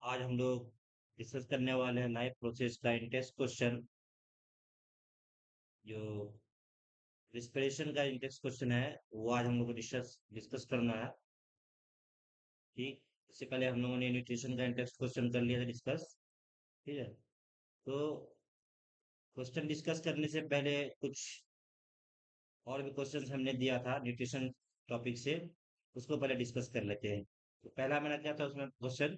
आज हम लोग डिस्कस करने वाले हैं लाइफ प्रोसेस का इंटेंस क्वेश्चन। जो रिस्पिरेशन का इंटेंस क्वेश्चन है वो आज हम लोग को डिस्कस डिस्कस करना है। ठीक। इससे पहले हम लोगों ने न्यूट्रिशन का इंटेंस क्वेश्चन कर लिया था डिस्कस। ठीक है। तो क्वेश्चन डिस्कस करने से पहले कुछ और भी क्वेश्चन हमने दिया था न्यूट्रिशन टॉपिक से, उसको पहले डिस्कस कर लेते हैं। तो पहला मेरा क्या था उसमें question,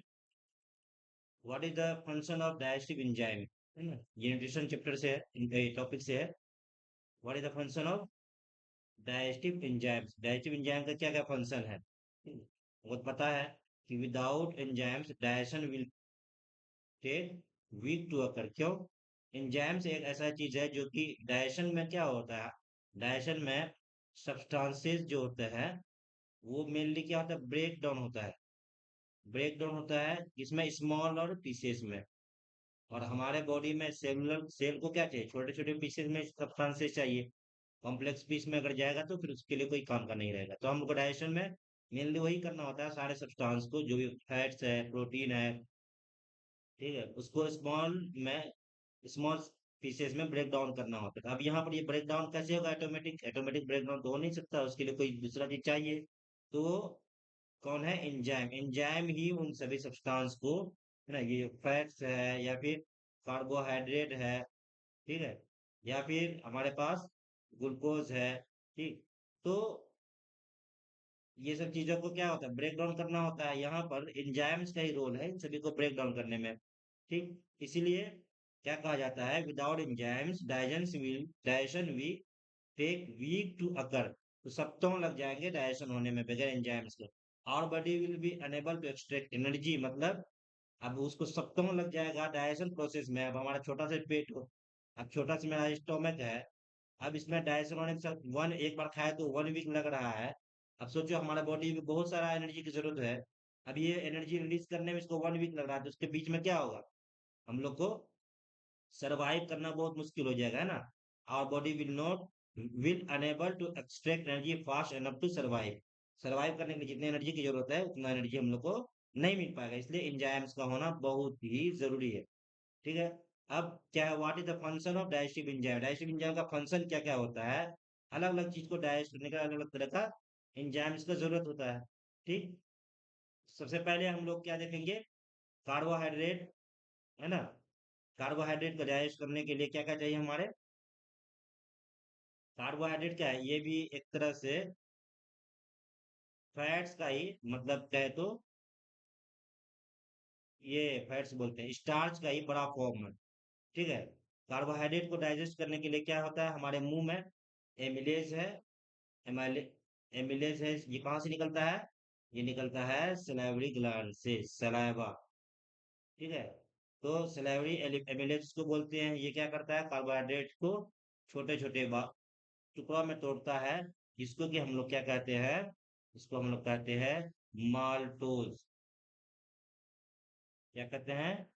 what is the function of digestive enzyme. है ना, ये न्यूट्रिशन चैप्टर से है, टॉपिक से है। What is the function of digestive enzymes. Digestive enzyme का क्या क्या फंक्शन है, वो तो पता है कि without enzymes digestion will take week to occur. क्यों? एंजाइम्स एक ऐसा चीज है जो कि डाइजेशन में क्या होता है, डाइजेशन में सब्सटेंसेस जो होते हैं वो मेनली क्या होता है, ब्रेक डाउन होता है। ब्रेक डाउन होता है इसमें स्मॉल और पीसेस में। और हमारे बॉडी में सेलुलर सेल को क्या चाहिए, छोटे छोटे पीसेस में सब्सटेंसेस चाहिए। कॉम्प्लेक्स पीस में अगर जाएगा तो फिर उसके लिए कोई काम का नहीं रहेगा। तो हमको डाइजेशन में मेनली वही करना होता है, सारे सब्सटेंस को जो भी फैट्स है प्रोटीन है, ठीक है, उसको स्मॉल पीसेस में ब्रेक डाउन करना होता है। अब यहाँ पर ये ब्रेक डाउन कैसे होगा, ऑटोमेटिक ऑटोमेटिक ब्रेक डाउन तो हो नहीं सकता, उसके लिए कोई दूसरा चीज चाहिए। तो कौन है, एंजाइम। एंजाइम ही उन सभी सब्सटेंस को, है ना, ये फैट्स है या फिर कार्बोहाइड्रेट है, ठीक है, या फिर हमारे पास ग्लूकोज है, ठीक। तो ये सब चीजों को क्या होता है, ब्रेक डाउन करना होता है। यहाँ पर एंजाइम्स का ही रोल है इन सभी को ब्रेक डाउन करने में। ठीक। इसीलिए क्या कहा जाता है, without enzymes digestion we take week to occur. तो सप्ताहों लग जाएंगे डाइजेशन होने में बगैर एंजाइम्स के। Our body will be unable to extract energy, मतलब अब उसको सप्ताहों लग जाएगा डाइजेशन प्रोसेस में। अब हमारा छोटा सा पेट हो, अब छोटा सा मेरा स्टोमक है, अब इसमें डाइजेशन होने के साथ वन एक बार खाए तो 1 वीक लग रहा है। अब सोचो हमारा बॉडी में बहुत सारा एनर्जी की जरूरत है। अब ये एनर्जी रिलीज करने में इसको 1 वीक लग रहा है, तो उसके बीच में क्या होगा, हम लोग को सरवाइव करना बहुत मुश्किल हो जाएगा, है ना। Our body will unable to extract energy fast enough to survive. Survive करने के लिए जितनी एनर्जी की जरूरत है उतना एनर्जी हम लोग को नहीं मिल पाएगा, इसलिए एंजाइम्स का होना बहुत ही जरूरी है। ठीक है। अब क्या है, what is the function of digestive enzyme. Digestive enzyme का फंक्शन क्या क्या होता है, अलग अलग चीज को डाइजेस्ट करने का अलग अलग तरह का एंजाइम्स का जरूरत होता है। ठीक। सबसे पहले हम लोग क्या देखेंगे, कार्बोहाइड्रेट, है ना। कार्बोहाइड्रेट को डाइजेस्ट करने के लिए क्या क्या चाहिए हमारे, कार्बोहाइड्रेट क्या है, ये भी एक तरह से फैट्स का ही मतलब कहे तो, ये फैट्स बोलते हैं, स्टार्च का ही बड़ा फॉर्म है। ठीक है। कार्बोहाइड्रेट को डाइजेस्ट करने के लिए क्या होता है, हमारे मुंह में एमिलेज है। एमाइले एमिलेज है, ये कहाँ से निकलता है, ये निकलता है सलाइवरी ग्लैंड से, सलाइवा। ठीक है। तो सलाइवरी एमिलेज को बोलते हैं, ये क्या करता है, कार्बोहाइड्रेट को छोटे छोटे टुकड़ों में तोड़ता है, जिसको कि हम लोग क्या कहते हैं, इसको हम लोग कहते हैं माल्टोज। क्या कहते हैं,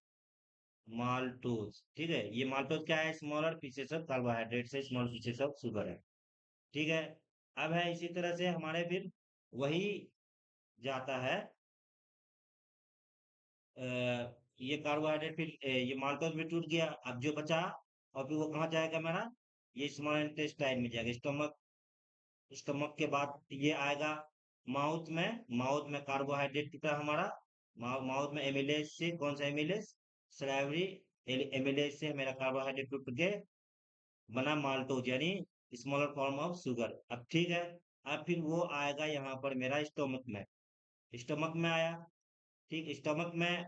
माल्टोज। ठीक है। ये माल्टोज क्या है, स्मॉलर पीसेस ऑफ कार्बोहाइड्रेट से स्मॉल पीसेस ऑफ शुगर है। ठीक है। अब है इसी तरह से हमारे फिर वही जाता है, ये कार्बोहाइड्रेट फिर ये माल्टोज में टूट गया, अब जो बचा और फिर वो कहाँ जाएगा मेरा, ये स्मॉल इंटेस्टाइन में जाएगा, स्टमक। स्टमक के बाद ये आएगा माउथ में। माउथ में कार्बोहाइड्रेट कितना हमारा, माउथ में एमिलेज से, कौन सा एमिलेज, सलाइवरी एमिलेज से मेरा कार्बोहाइड्रेट टूट के बना माल्टोज, यानी स्मॉलर फॉर्म ऑफ शुगर। अब ठीक है। अब फिर वो आएगा यहाँ पर मेरा स्टोमक में। स्टोमक में आया। ठीक। स्टोमक में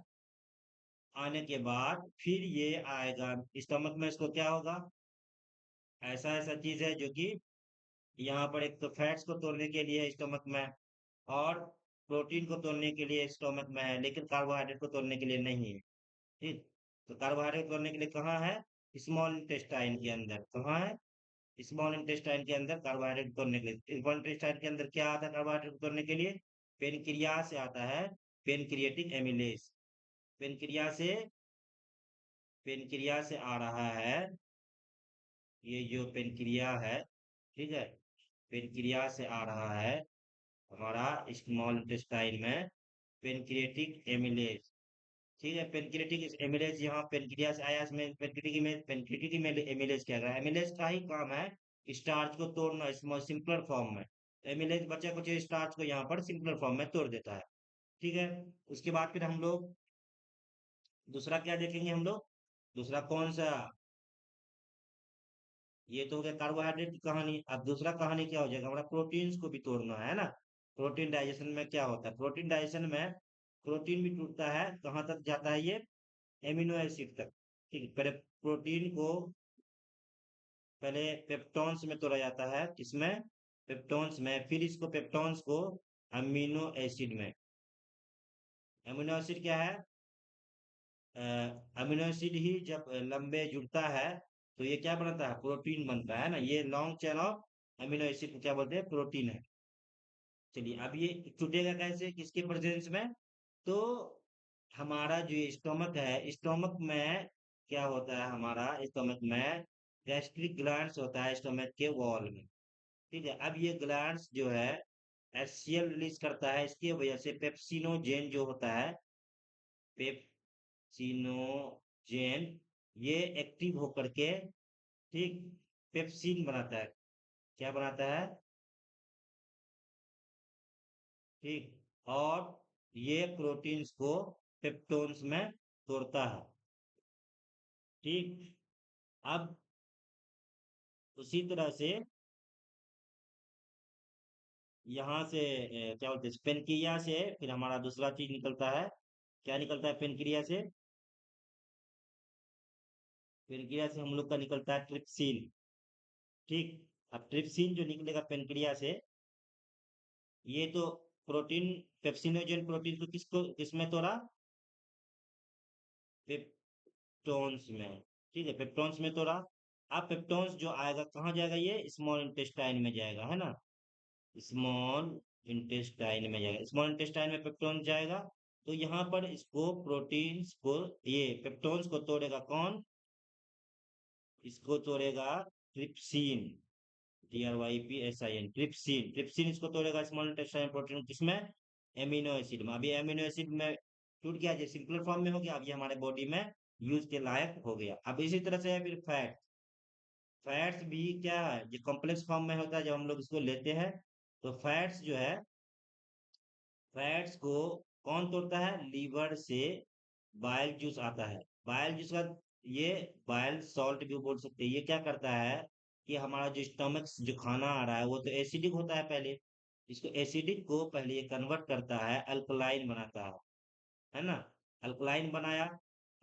आने के बाद फिर ये आएगा, स्टोमक में इसको क्या होगा, ऐसा ऐसा चीज है जो कि यहाँ पर एक तो फैट्स को तोड़ने के लिए स्टोमक में, और प्रोटीन को तोड़ने के लिए स्टोमक में है, लेकिन कार्बोहाइड्रेट को तोड़ने के लिए नहीं है। ठीक। तो कार्बोहाइड्रेट तोड़ने के लिए कहाँ है, स्मॉल इंटेस्टाइन के अंदर। कहाँ है, स्मॉल इंटेस्टाइन के अंदर कार्बोहाइड्रेट तोड़ने के लिए। स्मॉल इंटेस्टाइन के अंदर क्या आता है कार्बोहाइड्रेट तोड़ने के लिए, पेनक्रिया से आता है, पेनक्रिएटिक एमिलेज। पेनक्रिया से, पेनक्रिया से आ रहा है, ये जो पेनक्रिया है, ठीक है, पेनक्रिया से आ रहा है हमारा स्मॉल इंटेस्टाइन में पेनक्रिएटिक एमिलेज। ठीक है। पेनक्रियाटिक एमिलेज, यहाँ पेनक्रियास आया, इसमें पेनक्रियाटिक एमिलेज क्या है? एमिलेज का ही काम है स्टार्च को तोड़ना सिंपलर फॉर्म में। एमिलेज बचा कुछ स्टार्च को यहाँ पर सिंपलर फॉर्म में तोड़ देता है। ठीक है। उसके बाद फिर हम लोग दूसरा क्या देखेंगे हम लोग? दूसरा कौन सा? ये तो हो गया कार्बोहाइड्रेट की कहानी। अब दूसरा कहानी क्या हो जाएगा हमारा? प्रोटीन्स को भी तोड़ना है ना। प्रोटीन डाइजेशन में क्या होता है? प्रोटीन डाइजेशन में प्रोटीन भी टूटता है, कहाँ तक जाता है ये? एमिनो एसिड तक। ठीक है। पहले प्रोटीन को पहले पेप्टॉन्स में तोड़ा जाता है, किसमें? पेप्टॉन्स में। फिर इसको पेप्टॉन्स को अमीनो एसिड में। अमीनो एसिड क्या है? अमीनो एसिड ही जब लंबे जुड़ता है तो ये क्या बनता है? प्रोटीन बनता है ना। ये long chain of amino acid को क्या बोलते हैं? प्रोटीन है। चलिए, अब ये टूटेगा कैसे, किसके प्रेजेंस में? तो हमारा जो स्टोमक है, स्टोमक में क्या होता है? हमारा स्टोमक में गैस्ट्रिक ग्लैंड्स होता है स्टोमक के वॉल में। ठीक है। अब ये ग्लैंड्स जो है एचसीएल रिलीज करता है, इसकी वजह से पेप्सिनोजेन जो होता है, पेप्सिनोजेन, ये एक्टिव होकर के, ठीक, पेप्सिन बनाता है। क्या बनाता है? ठीक। और ये प्रोटीन्स को पेप्टोन्स में तोड़ता है। ठीक। अब उसी तरह से यहाँ से क्या बोलते हैं, पेनक्रिया से फिर हमारा दूसरा चीज निकलता है। क्या निकलता है पेनक्रिया से? पेनक्रिया से हम लोग का निकलता है ट्रिप्सिन। ठीक। अब ट्रिप्सिन जो निकलेगा पेनक्रिया से, ये तो प्रोटीन, पेप्सिनोजेन प्रोटीन को किसमें तोड़ा? पेप्टोन्स में। ठीक है, पेप्टोन्स में तोड़ा। अब पेप्टोन्स जो आएगा कहाँ जाएगा? ये स्मॉल इंटेस्टाइन में जाएगा, है ना। स्मॉल इंटेस्टाइन में जाएगा। स्मॉल इंटेस्टाइन में पेप्टोन जाएगा। तो यहाँ पर इसको प्रोटीन्स को, ये पेप्टोन्स को तोड़ेगा कौन? इसको तोड़ेगा ट्रिप्सिन। TRYPSIN, trypsin. ट्रिप्सिन इसको तोड़ेगा स्मॉल इंटेस्टाइन प्रोटीन, किसमें? एमिनो एसिड में। अभी एमिनो एसिड में टूट गया, जो सिंपल फॉर्म में हो गया, अब ये हमारे बॉडी में यूज के लायक हो गया। अब इसी तरह से है फिर फैट। फैट्स भी क्या है? जो कॉम्प्लेक्स फॉर्म में होता है, जब हम लोग इसको लेते हैं तो फैट्स जो है, फैट्स को कौन तोड़ता है? लीवर से बाइल जूस आता है। बाइल जूस का, ये बाइल सॉल्ट भी बोल सकते हैं। ये क्या करता है कि हमारा जो स्टमक जो खाना आ रहा है वो तो एसिडिक होता है पहले, इसको एसिडिक को पहले ये कन्वर्ट करता है, अल्कलाइन बनाता है ना। अल्कलाइन बनाया,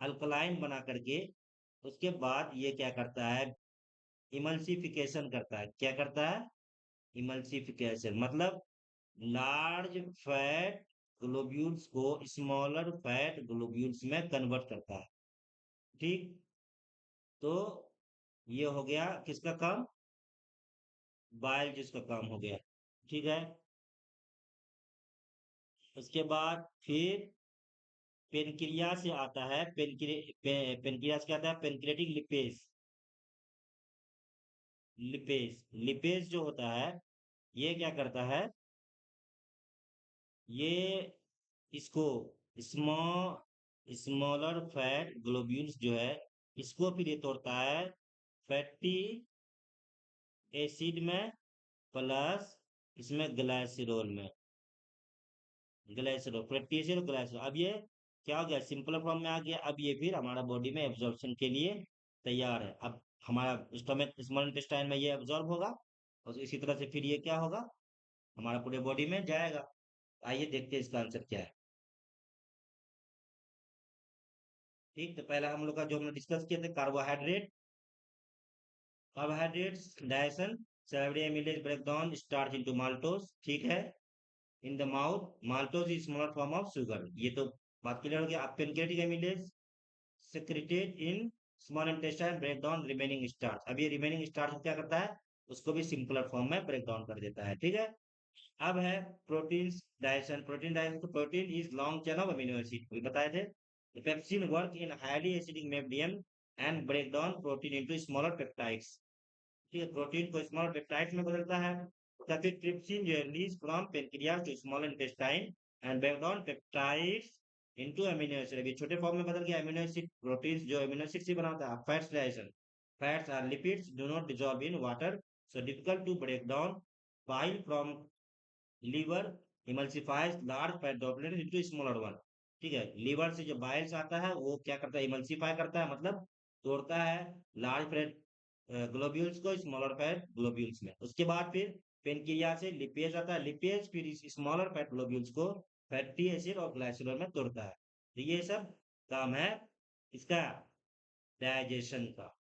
अल्कलाइन बना करके उसके बाद ये क्या करता है? इमल्सिफिकेशन करता है। क्या करता है? इमल्सिफिकेशन मतलब लार्ज फैट ग्लोब्यूल्स को स्मॉलर फैट ग्लोब्यूल्स में कन्वर्ट करता है। ठीक। तो ये हो गया किसका काम? बाइल जिसका काम हो गया। ठीक है। उसके बाद फिर पेनक्रियास से आता है, पेनक्रियास क्या आता है? Pancreatic lipase. लिपेज, लिपेज जो होता है, ये क्या करता है? ये इसको स्मॉलर फैट ग्लोब्यूल्स जो है, इसको फिर ये तोड़ता है फैटी एसिड में, प्लस इसमें ग्लाइसरॉल में। ग्लाइसरॉल, फैटी एसिड और ग्लाइसरॉल। अब ये क्या हो गया? सिंपल फॉर्म में आ गया। अब ये फिर हमारा बॉडी में एब्जॉर्प्शन के लिए तैयार है। अब हमारा स्टोमक, स्मॉल इंटेस्टाइन में ये एब्जॉर्ब होगा और इसी तरह से फिर ये क्या होगा? हमारा पूरे बॉडी में जाएगा। आइए देखते हैं इसका आंसर क्या है। ठीक। तो पहला हम लोग का जो हमने डिस्कस किया था, carbohydrate. Carbohydrates digestion, salivary amylase break down starch into maltose. ठीक है। In the mouth, maltose is smaller form of sugar. ये तो बात क्लियर हो गया। अब pancreatic amylase secreted in small intestine break down remaining starch. अब ये रिमेनिंग स्टार्च क्या करता है? उसको भी सिंपलर फॉर्म में ब्रेक डाउन कर देता है। ठीक है। अब है प्रोटीन डाइजेशन। प्रोटीन डाइजेशन तो protein is long chain of amino acid, वही बताए थे। Pepsin work in highly acidic medium and break down protein into smaller peptides. ठीक है, प्रोटीन को स्मॉल पेप्टाइड्स में बदलता है। या फिर ट्रिप्सिन जो release from pancreas to small intestine and break down peptides into amino acid, अभी छोटे फॉर्म में बदल गया अमीनो एसिड, प्रोटीन्स जो अमीनो एसिड से बनाता है। Fats digestion, fats are lipids do not dissolve in water, so difficult to break down, bile from liver emulsifies large fat droplet into smaller one. ठीक है, liver से जो Biles आता है वो क्या करता है, इमल्सिफाई करता है, मतलब तोड़ता है लार्ज फैट ग्लोब्यूल्स को स्मॉलर फैट ग्लोब्यूल्स में। उसके बाद फिर पेनक्रिया से लिपेज आता है, लिपेज फिर इस स्मॉलर फैट ग्लोब्यूल्स को फैटी एसिड और ग्लाइसिरॉल में तोड़ता है। तो ये सब काम है इसका, डाइजेशन का।